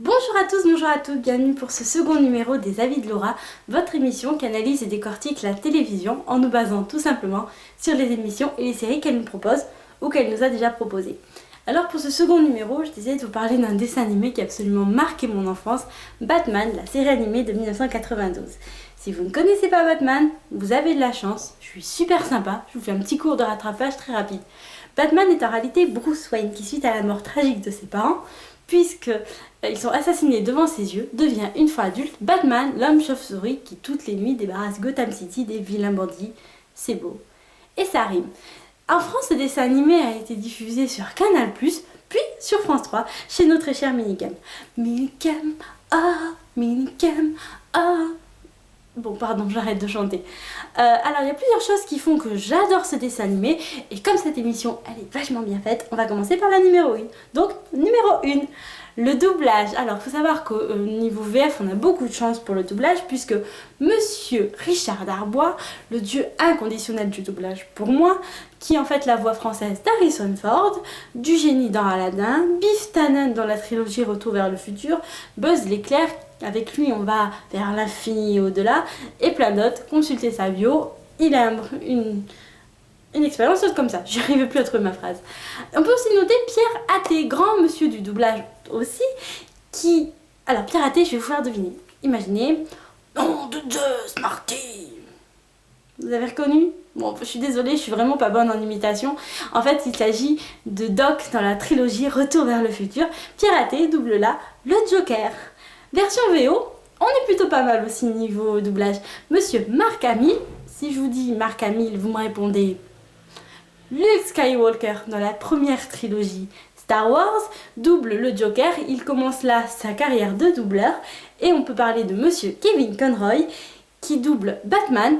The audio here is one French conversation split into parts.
Bonjour à tous, bonjour à toutes, bienvenue pour ce second numéro des Avis de Laura, votre émission qui analyse et décortique la télévision en nous basant tout simplement sur les émissions et les séries qu'elle nous propose ou qu'elle nous a déjà proposées. Alors pour ce second numéro, je décidé de vous parler d'un dessin animé qui a absolument marqué mon enfance, Batman, la série animée de 1992. Si vous ne connaissez pas Batman, vous avez de la chance, je suis super sympa, je vous fais un petit cours de rattrapage très rapide. Batman est en réalité Bruce Wayne qui, suite à la mort tragique de ses parents, puisqu'ils sont assassinés devant ses yeux, devient une fois adulte Batman, l'homme chauve-souris qui toutes les nuits débarrasse Gotham City des vilains bandits. C'est beau. Et ça rime. En France, ce dessin animé a été diffusé sur Canal+, puis sur France 3, chez notre cher Minicam. Minicam, Minicam, Bon, pardon, j'arrête de chanter. Alors, il y a plusieurs choses qui font que j'adore ce dessin animé. Et comme cette émission, elle est vachement bien faite, on va commencer par la numéro 1. Donc, numéro 1, le doublage. Alors, il faut savoir qu'au niveau VF, on a beaucoup de chance pour le doublage, puisque Monsieur Richard Darbois, le dieu inconditionnel du doublage pour moi, qui est en fait la voix française d'Harrison Ford, du génie dans Aladdin, Biff Tannen dans la trilogie Retour vers le futur, Buzz l'éclair, avec lui on va vers l'infini et au-delà, et plein d'autres. Consultez sa bio, il a une expérience comme ça, j'arrive plus à trouver ma phrase. On peut aussi noter Pierre Athé, grand monsieur du doublage aussi, qui... Alors Pierre Athé, je vais vous faire deviner. Imaginez... Nom de Dieu, Smarty! Vous avez reconnu? Bon, je suis désolée, je suis vraiment pas bonne en imitation. En fait, il s'agit de Doc dans la trilogie Retour vers le futur. Pierre Athé double là le Joker. Version VO, on est plutôt pas mal aussi niveau doublage. Monsieur Mark Hamill, si je vous dis Mark Hamill, vous me répondez Luke Skywalker dans la première trilogie Star Wars, double le Joker. Il commence là sa carrière de doubleur. Et on peut parler de Monsieur Kevin Conroy qui double Batman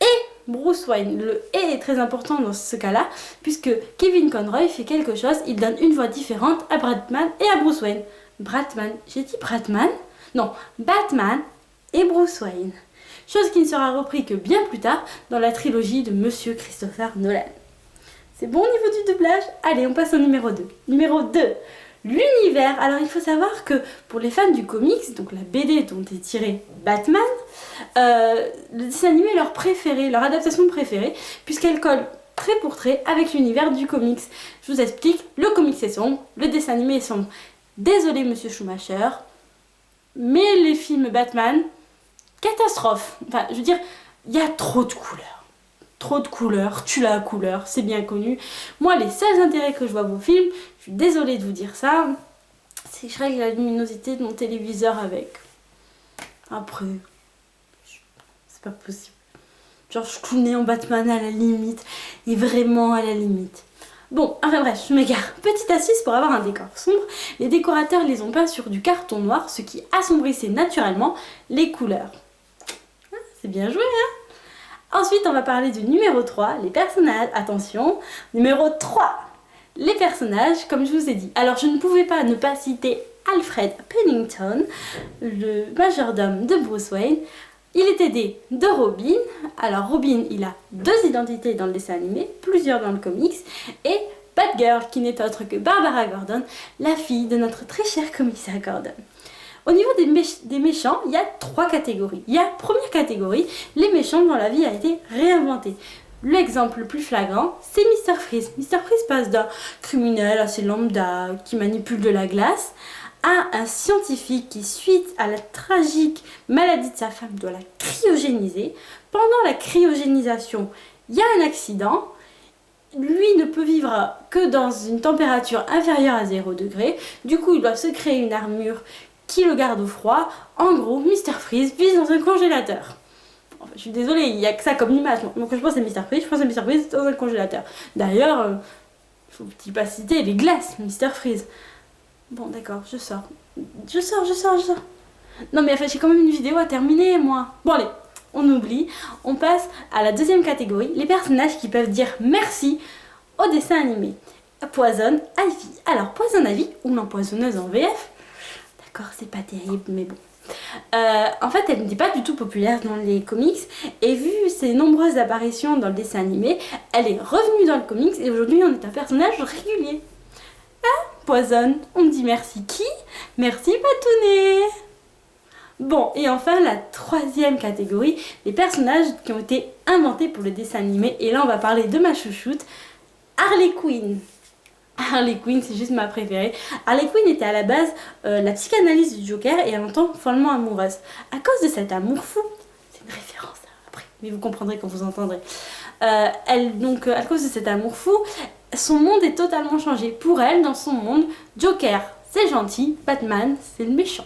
et Bruce Wayne. Le « et » est très important dans ce cas-là, puisque Kevin Conroy fait quelque chose, il donne une voix différente à Batman et à Bruce Wayne. Batman, j'ai dit Batman? Non, Batman et Bruce Wayne. Chose qui ne sera repris que bien plus tard dans la trilogie de Monsieur Christopher Nolan. C'est bon au niveau du doublage? Allez, on passe au numéro 2. Numéro 2. L'univers. Alors il faut savoir que pour les fans du comics, donc la BD dont est tiré Batman, le dessin animé est leur préféré, leur adaptation préférée, puisqu'elle colle trait pour trait avec l'univers du comics. Je vous explique, le comics est sombre, le dessin animé est sombre. Désolé Monsieur Schumacher, mais les films Batman, catastrophe. Enfin, je veux dire, il y a trop de couleurs. Trop de couleurs, tue la couleur, c'est bien connu. Moi, les seuls intérêts que je vois à vos films, je suis désolée de vous dire ça, c'est que je règle la luminosité de mon téléviseur avec. Après, c'est pas possible. Genre, je tournais en Batman à la limite, et vraiment à la limite. Bon, enfin bref, je m'égare. Petite astuce pour avoir un décor sombre, les décorateurs les ont peints sur du carton noir, ce qui assombrissait naturellement les couleurs. Ah, c'est bien joué, hein? Ensuite, on va parler du numéro 3, les personnages. Attention, numéro 3, les personnages, comme je vous ai dit. Alors, je ne pouvais pas ne pas citer Alfred Pennington, le majordome de Bruce Wayne. Il est aidé de Robin. Alors, Robin, il a 2 identités dans le dessin animé, plusieurs dans le comics, et Batgirl, qui n'est autre que Barbara Gordon, la fille de notre très cher commissaire Gordon. Au niveau des méchants, il y a 3 catégories. Il y a première catégorie, les méchants dont la vie a été réinventée. L'exemple le plus flagrant, c'est Mr. Freeze. Mr. Freeze passe d'un criminel assez lambda qui manipule de la glace à un scientifique qui, suite à la tragique maladie de sa femme, doit la cryogéniser. Pendant la cryogénisation, il y a un accident. Lui ne peut vivre que dans une température inférieure à 0 degré. Du coup, il doit se créer une armure qui le garde au froid. En gros, Mr. Freeze vit dans un congélateur. Enfin, je suis désolée, il n'y a que ça comme image. Donc quand je pense à Mr. Freeze, je pense à Mr. Freeze dans un congélateur. D'ailleurs, il ne faut pas citer les glaces, Mr. Freeze. Bon, d'accord, je sors. Je sors. Non mais en fait, j'ai quand même une vidéo à terminer, moi. Bon allez, on oublie. On passe à la deuxième catégorie, les personnages qui peuvent dire merci au dessin animé. Poison Ivy. Alors, Poison Ivy, ou l'empoisonneuse en VF, d'accord, c'est pas terrible, mais bon. En fait, elle n'était pas du tout populaire dans les comics, et vu ses nombreuses apparitions dans le dessin animé, elle est revenue dans le comics, et aujourd'hui, on est un personnage régulier. Poison. On me dit merci qui? Merci Patounet. Bon, et enfin la troisième catégorie, les personnages qui ont été inventés pour le dessin animé. Et là on va parler de ma chouchoute, Harley Quinn. Harley Quinn, c'est juste ma préférée. Harley Quinn était à la base la psychanalyste du Joker et en même temps follement amoureuse. À cause de cet amour fou, c'est une référence après, mais vous comprendrez quand vous entendrez. À cause de cet amour fou, son monde est totalement changé. Pour elle, dans son monde, Joker, c'est gentil, Batman, c'est le méchant.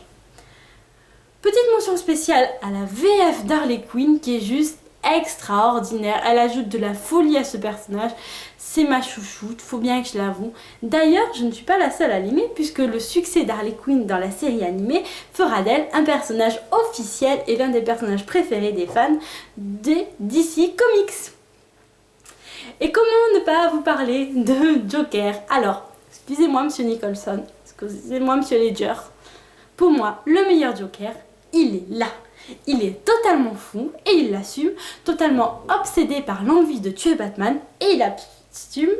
Petite mention spéciale à la VF d'Harley Quinn qui est juste extraordinaire. Elle ajoute de la folie à ce personnage. C'est ma chouchoute, faut bien que je l'avoue. D'ailleurs, je ne suis pas la seule à l'aimer puisque le succès d'Harley Quinn dans la série animée fera d'elle un personnage officiel et l'un des personnages préférés des fans des DC Comics. Et comment ne pas vous parler de Joker? Alors, excusez-moi Monsieur Nicholson, excusez-moi Monsieur Ledger. Pour moi, le meilleur Joker, il est là. Il est totalement fou et il l'assume, totalement obsédé par l'envie de tuer Batman et il assume,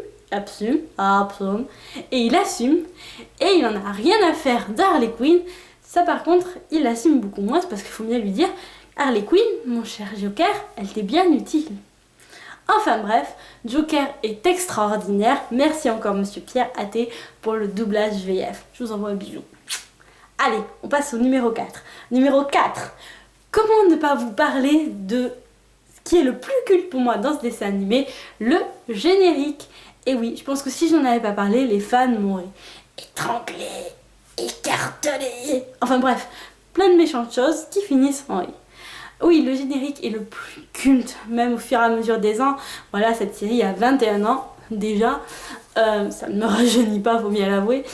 et il en a rien à faire d'Harley Quinn. Ça par contre, il l'assume beaucoup moins, c'est parce qu'il faut bien lui dire, Harley Quinn, mon cher Joker, elle t'est bien utile. Enfin bref, Joker est extraordinaire. Merci encore Monsieur Pierre Athé pour le doublage VF. Je vous envoie un bisou. Allez, on passe au numéro 4. Numéro 4. Comment ne pas vous parler de ce qui est le plus culte pour moi dans ce dessin animé, le générique. Et oui, je pense que si j'en avais pas parlé, les fans m'auraient étranglé, écartelé. Enfin bref, plein de méchantes choses qui finissent en rire. Oui, le générique est le plus culte, même au fur et à mesure des ans. Voilà, cette série a 21 ans déjà. Ça ne me rajeunit pas, faut bien l'avouer.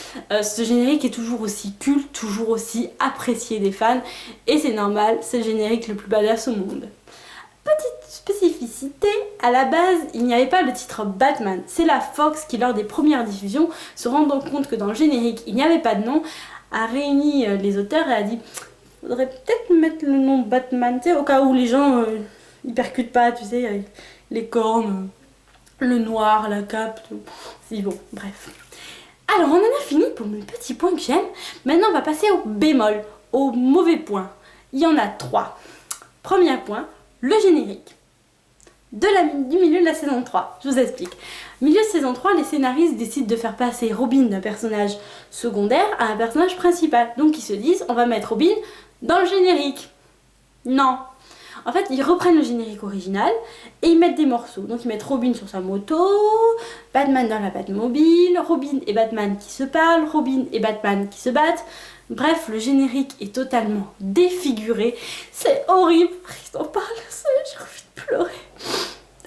Ce générique est toujours aussi culte, toujours aussi apprécié des fans. Et c'est normal, c'est le générique le plus badass au monde. Petite spécificité, à la base, il n'y avait pas le titre Batman. C'est la Fox qui, lors des premières diffusions, se rendant compte que dans le générique, il n'y avait pas de nom, a réuni les auteurs et a dit « Faudrait peut-être mettre le nom Batman, tu sais, au cas où les gens, ils percutent pas, tu sais, avec les cornes, le noir, la cape, tout. » Si bon, bref. Alors, on en a fini pour mes petits points que j'aime. Maintenant, on va passer au bémol, aux mauvais points. Il y en a 3. Premier point, le générique. Du milieu de la saison 3, je vous explique. Milieu de saison 3, les scénaristes décident de faire passer Robin d'un personnage secondaire à un personnage principal. Donc ils se disent, on va mettre Robin dans le générique. Non. En fait, ils reprennent le générique original et ils mettent des morceaux. Donc ils mettent Robin sur sa moto, Batman dans la Batmobile, Robin et Batman qui se parlent, Robin et Batman qui se battent. Bref, le générique est totalement défiguré. C'est horrible. Ils en parlent, j'ai envie de pleurer.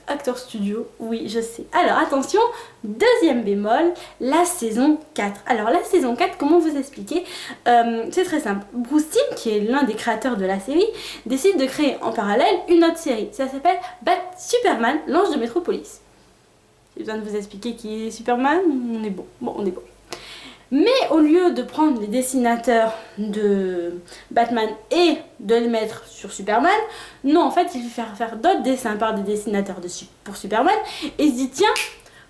Acteur studio, oui, je sais. Alors attention, deuxième bémol, la saison 4. Alors la saison 4, comment vous expliquer? C'est très simple. Bruce Timm, qui est l'un des créateurs de la série, décide de créer en parallèle une autre série. Ça s'appelle Superman, l'ange de Métropolis. J'ai besoin de vous expliquer qui est Superman? On est bon. Bon, on est bon. Mais au lieu de prendre les dessinateurs de Batman et de les mettre sur Superman, non, en fait, il fait faire d'autres dessins par des dessinateurs pour Superman. Et il se dit, tiens,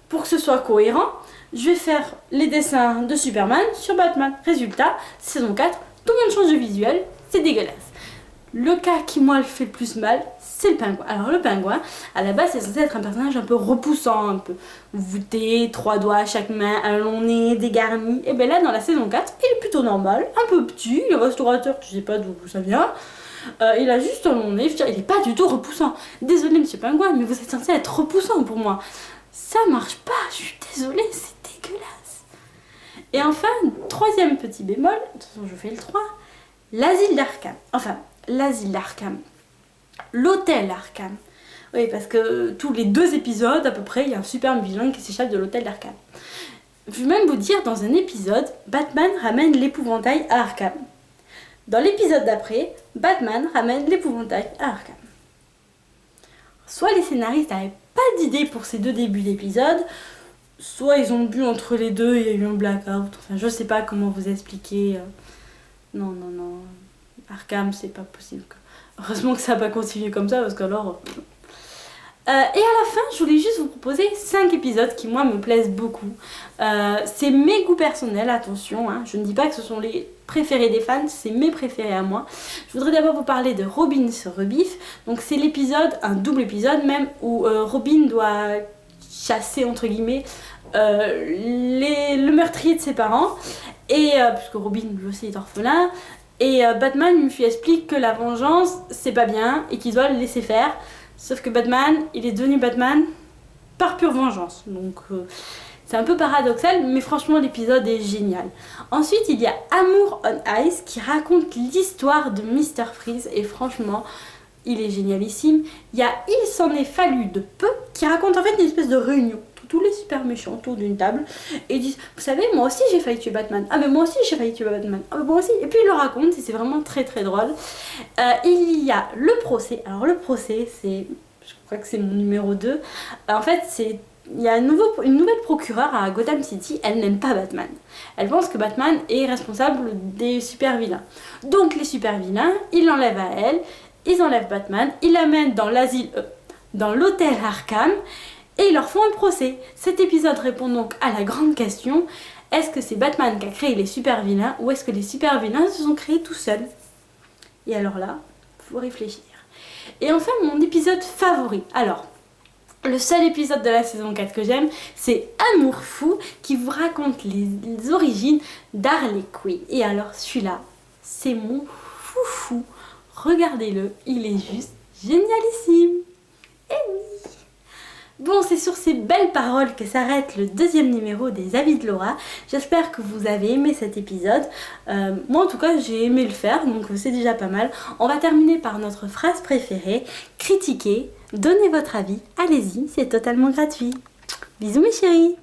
pour que ce soit cohérent, je vais faire les dessins de Superman sur Batman. Résultat, saison 4, tout le monde change de visuel, c'est dégueulasse. Le cas qui, moi, le fait le plus mal, c'est le pingouin. Alors le pingouin, à la base, c'est censé être un personnage un peu repoussant, un peu voûté, 3 doigts à chaque main, un long nez, dégarni. Et bien là, dans la saison 4, il est plutôt normal, un peu petit, le restaurateur, tu sais pas d'où ça vient. Il a juste un long nez, je veux dire, il est pas du tout repoussant. Désolé, monsieur pingouin, mais vous êtes censé être repoussant pour moi. Ça marche pas, je suis désolée, c'est dégueulasse. Et enfin, troisième petit bémol, attention, je fais le 3, l'asile d'Arkham. Enfin, l'asile d'Arkham. L'hôtel Arkham. Oui, parce que tous les 2 épisodes, à peu près, il y a un super vilain qui s'échappe de l'hôtel d'Arkham. Je vais même vous dire, dans un épisode, Batman ramène l'épouvantail à Arkham. Dans l'épisode d'après, Batman ramène l'épouvantail à Arkham. Soit les scénaristes n'avaient pas d'idée pour ces 2 débuts d'épisode, soit ils ont bu entre les deux, il y a eu un blackout. Enfin, je sais pas comment vous expliquer. Non. Arkham, c'est pas possible. Heureusement que ça n'a pas continué comme ça, parce qu'alors... Et à la fin, je voulais juste vous proposer 5 épisodes qui, moi, me plaisent beaucoup. C'est mes goûts personnels, attention, hein. Je ne dis pas que ce sont les préférés des fans, c'est mes préférés à moi. Je voudrais d'abord vous parler de Robin se rebiffe. Donc c'est l'épisode, un double épisode même, où Robin doit chasser, entre guillemets, le meurtrier de ses parents. Et puisque Robin, lui aussi, est orphelin. Et Batman lui explique que la vengeance, c'est pas bien et qu'il doit le laisser faire. Sauf que Batman, il est devenu Batman par pure vengeance. Donc c'est un peu paradoxal, mais franchement l'épisode est génial. Ensuite, il y a Amour on Ice qui raconte l'histoire de Mr. Freeze. Et franchement, il est génialissime. Il y a Il s'en est fallu de peu qui raconte en fait une espèce de réunion. Tous les super méchants autour d'une table et disent, vous savez, moi aussi j'ai failli tuer Batman. Ah mais moi aussi j'ai failli tuer Batman. Ah mais moi aussi. Et puis ils le racontent et c'est vraiment très très drôle. Il y a le procès. Alors le procès, c'est, je crois que c'est mon numéro 2. En fait, il y a une nouvelle procureure à Gotham City. Elle n'aime pas Batman. Elle pense que Batman est responsable des super vilains. Donc les super vilains, ils l'enlèvent à elle. Ils enlèvent Batman. Ils l'amènent dans l'asile, dans l'hôtel Arkham. Et ils leur font un procès. Cet épisode répond donc à la grande question, est-ce que c'est Batman qui a créé les super vilains ou est-ce que les super vilains se sont créés tout seuls? Et alors là, faut réfléchir. Et enfin, mon épisode favori. Alors, le seul épisode de la saison 4 que j'aime, c'est Amour fou qui vous raconte les origines d'Harley Quinn. Et alors celui-là, c'est mon foufou. Regardez-le, il est juste génialissime. Eh oui! Bon, c'est sur ces belles paroles que s'arrête le deuxième numéro des Avis de Laura. J'espère que vous avez aimé cet épisode. Moi en tout cas j'ai aimé le faire, donc c'est déjà pas mal. On va terminer par notre phrase préférée. Critiquez, donnez votre avis, allez-y, c'est totalement gratuit. Bisous mes chéris!